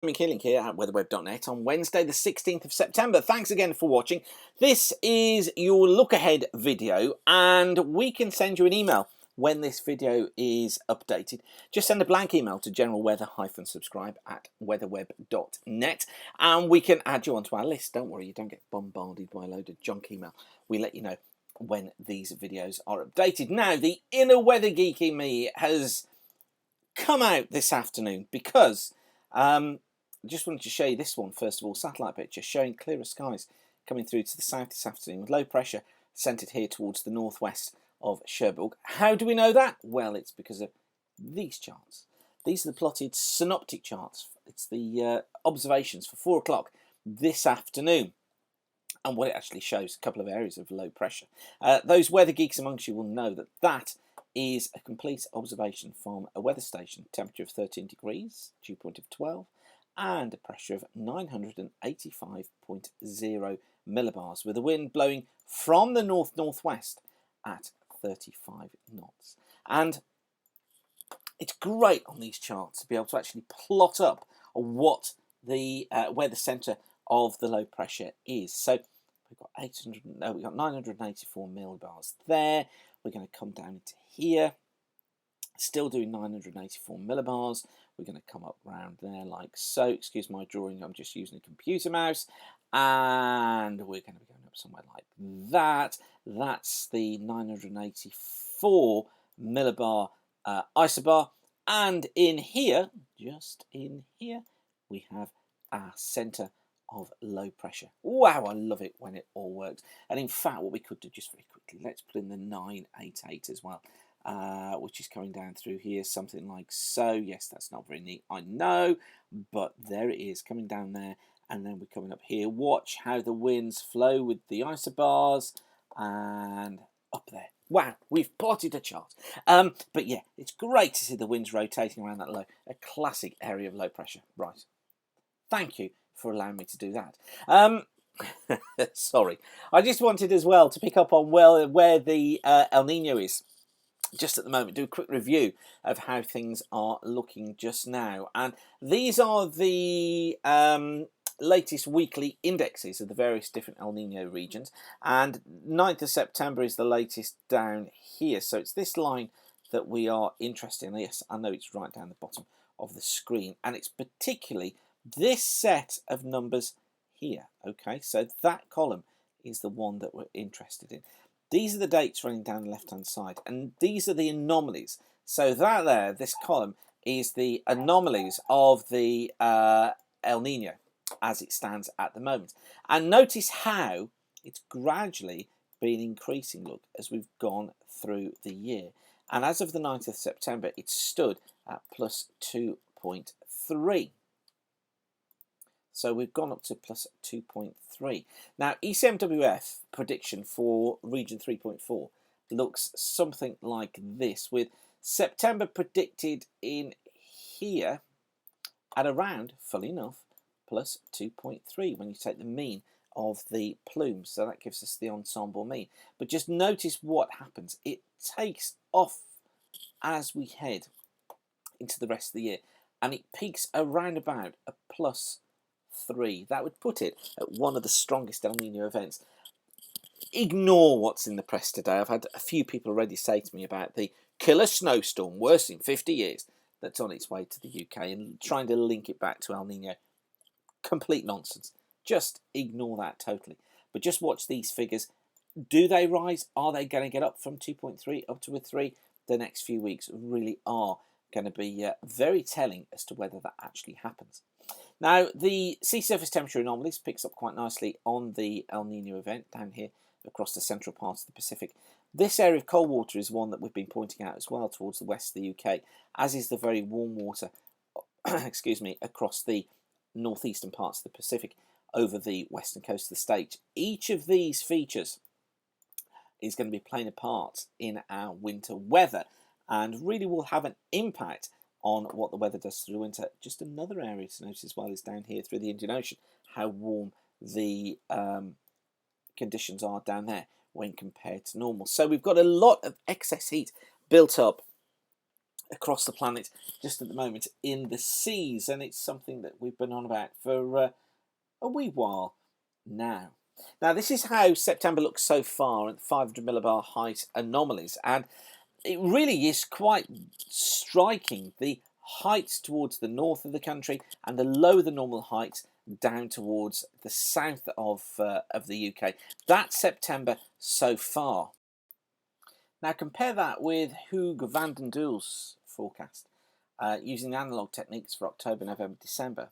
Killing here at weatherweb.net on Wednesday the 16th of September. Thanks again for watching. This is your look ahead video, and we can send you an email when this video is updated. Just send a blank email to generalweather-subscribe at weatherweb.net and we can add you onto our list. Don't worry, you don't get bombarded by a load of junk email. We let you know when these videos are updated. Now, the inner weather geek in me has come out this afternoon because I just wanted to show you this one first of all. Satellite picture showing clearer skies coming through to the south this afternoon with low pressure centred here towards the northwest of Cherbourg. How do we know that? Well, it's because of these charts. These are the plotted synoptic charts. It's the observations for 4 o'clock this afternoon. And what it actually shows, a couple of areas of low pressure. Those weather geeks amongst you will know that that is a complete observation from a weather station. Temperature of 13 degrees, dew point of 12, and a pressure of 985.0 millibars, with the wind blowing from the north-northwest at 35 knots. And it's great on these charts to be able to actually plot up what the where the centre of the low pressure is. So we've got 984 millibars there. We're going to come down into here, still doing 984 millibars. We're going to come up round there like so. Excuse my drawing, I'm just using a computer mouse. And we're going to be going up somewhere like that. That's the 984 millibar isobar. And in here, just in here, we have our centre of low pressure. Wow, I love it when it all works. And in fact, what we could do just very quickly, let's put in the 988 as well, which is coming down through here, something like so. Yes, that's not very neat, I know, but there it is, coming down there. And then we're coming up here. Watch how the winds flow with the isobars and up there. Wow, we've plotted a chart. But yeah, it's great to see the winds rotating around that low, a classic area of low pressure. Right. Thank you for allowing me to do that. Sorry. I just wanted as well to pick up on where the El Nino is just at the moment, do a quick review of how things are looking just now. And these are the latest weekly indexes of the various different El Nino regions. And 9th of September is the latest down here. So it's this line that we are interested in. Yes, I know it's right down the bottom of the screen. And it's particularly this set of numbers here. Okay, so that column is the one that we're interested in. These are the dates running down the left-hand side, and these are the anomalies. So that there, this column, is the anomalies of the El Nino as it stands at the moment. And notice how it's gradually been increasing, look, as we've gone through the year. And as of the 9th of September, it stood at plus 2.3. So we've gone up to plus 2.3. Now, ECMWF prediction for region 3.4 looks something like this, with September predicted in here at around, fully enough, plus 2.3 when you take the mean of the plumes. So that gives us the ensemble mean. But just notice what happens. It takes off as we head into the rest of the year, and it peaks around about a plus 3. That would put it at one of the strongest El Nino events. Ignore what's in the press today. I've had a few people already say to me about the killer snowstorm, worst in 50 years, that's on its way to the UK, and trying to link it back to El Nino. Complete nonsense. Just ignore that totally. But just watch these figures. Do they rise? Are they going to get up from 2.3 up to a 3? The next few weeks really are going to be very telling as to whether that actually happens. Now, the sea surface temperature anomalies picks up quite nicely on the El Nino event down here across the central part of the Pacific. This area of cold water is one that we've been pointing out as well towards the west of the UK, as is the very warm water, excuse me, across the northeastern parts of the Pacific over the western coast of the state. Each of these features is going to be playing a part in our winter weather and really will have an impact on what the weather does through the winter. Just another area to notice as well is down here through the Indian Ocean, how warm the conditions are down there when compared to normal. So we've got a lot of excess heat built up across the planet just at the moment in the seas, and it's something that we've been on about for a wee while now. Now, this is how September looks so far at 500 millibar height anomalies, and it really is quite striking. The heights towards the north of the country and the lower than normal heights down towards the south of the UK. That's September so far. Now compare that with Hugo van den Doel's forecast using analog techniques for October, November, December.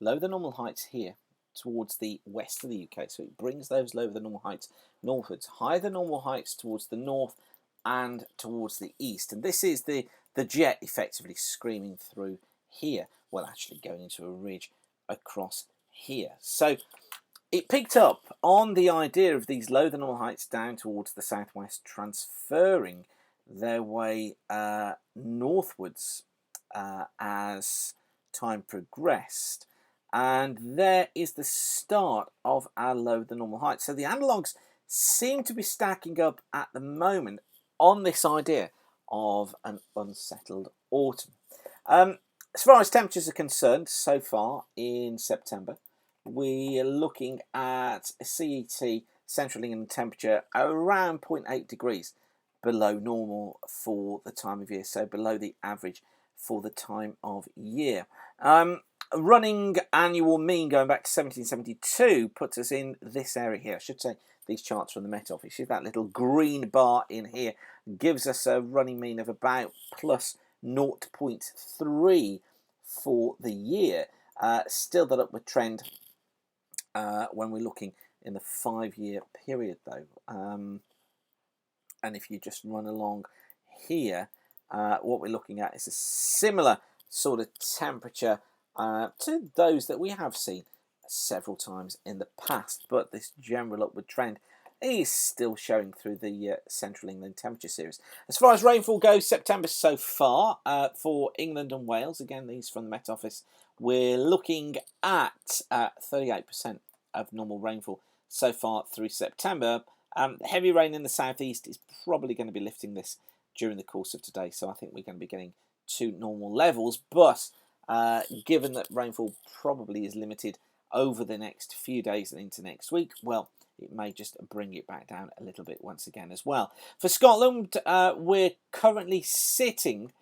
Lower than normal heights here towards the west of the UK, so it brings those lower than normal heights northwards. Higher than normal heights towards the north and towards the east, and this is the jet effectively screaming through here, well, actually going into a ridge across here. So it picked up on the idea of these lower than normal heights down towards the southwest, transferring their way northwards as time progressed. And there is the start of our lower than normal heights. So the analogues seem to be stacking up at the moment on this idea of an unsettled autumn. As far as temperatures are concerned, so far in September, we are looking at a CET central England temperature around 0.8 degrees below normal for the time of year, so below the average for the time of year. Running annual mean going back to 1772 puts us in this area here. I should say these charts from the Met Office. See that little green bar in here gives us a running mean of about plus 0.3 for the year. Still that upward trend when we're looking in the 5-year period though. And if you just run along here, what we're looking at is a similar sort of temperature to those that we have seen several times in the past, but this general upward trend is still showing through the Central England temperature series. As far as rainfall goes, September so far for England and Wales, again these from the Met Office, we're looking at 38% of normal rainfall so far through September. Heavy rain in the southeast is probably going to be lifting this during the course of today, so I think we're going to be getting to normal levels, but given that rainfall probably is limited over the next few days and into next week, well, it may just bring it back down a little bit once again as well. For Scotland, we're currently sitting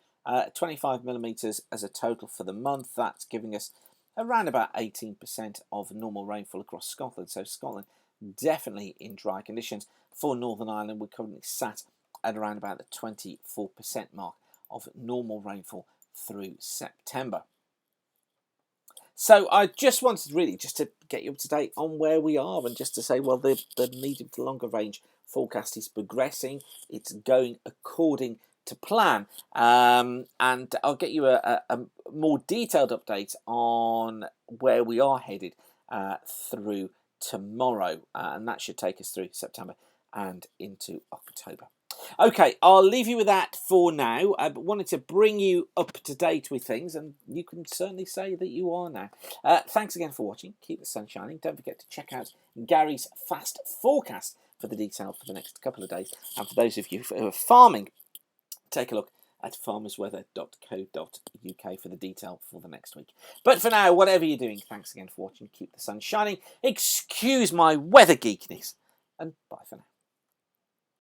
25 millimetres as a total for the month. That's giving us around about 18% of normal rainfall across Scotland. So Scotland definitely in dry conditions. For Northern Ireland, we're currently sat at around about the 24% mark of normal rainfall through September. So I just wanted really just to get you up to date on where we are, and just to say, well, the medium to longer range forecast is progressing. It's going according to plan, and I'll get you a more detailed update on where we are headed through tomorrow, and that should take us through September and into October. Okay, I'll leave you with that for now. I wanted to bring you up to date with things, and you can certainly say that you are now. Thanks again for watching. Keep the sun shining. Don't forget to check out Gary's fast forecast for the detail for the next couple of days. And for those of you who are farming, take a look at farmersweather.co.uk for the detail for the next week. But for now, whatever you're doing, thanks again for watching. Keep the sun shining. Excuse my weather geekness, and bye for now.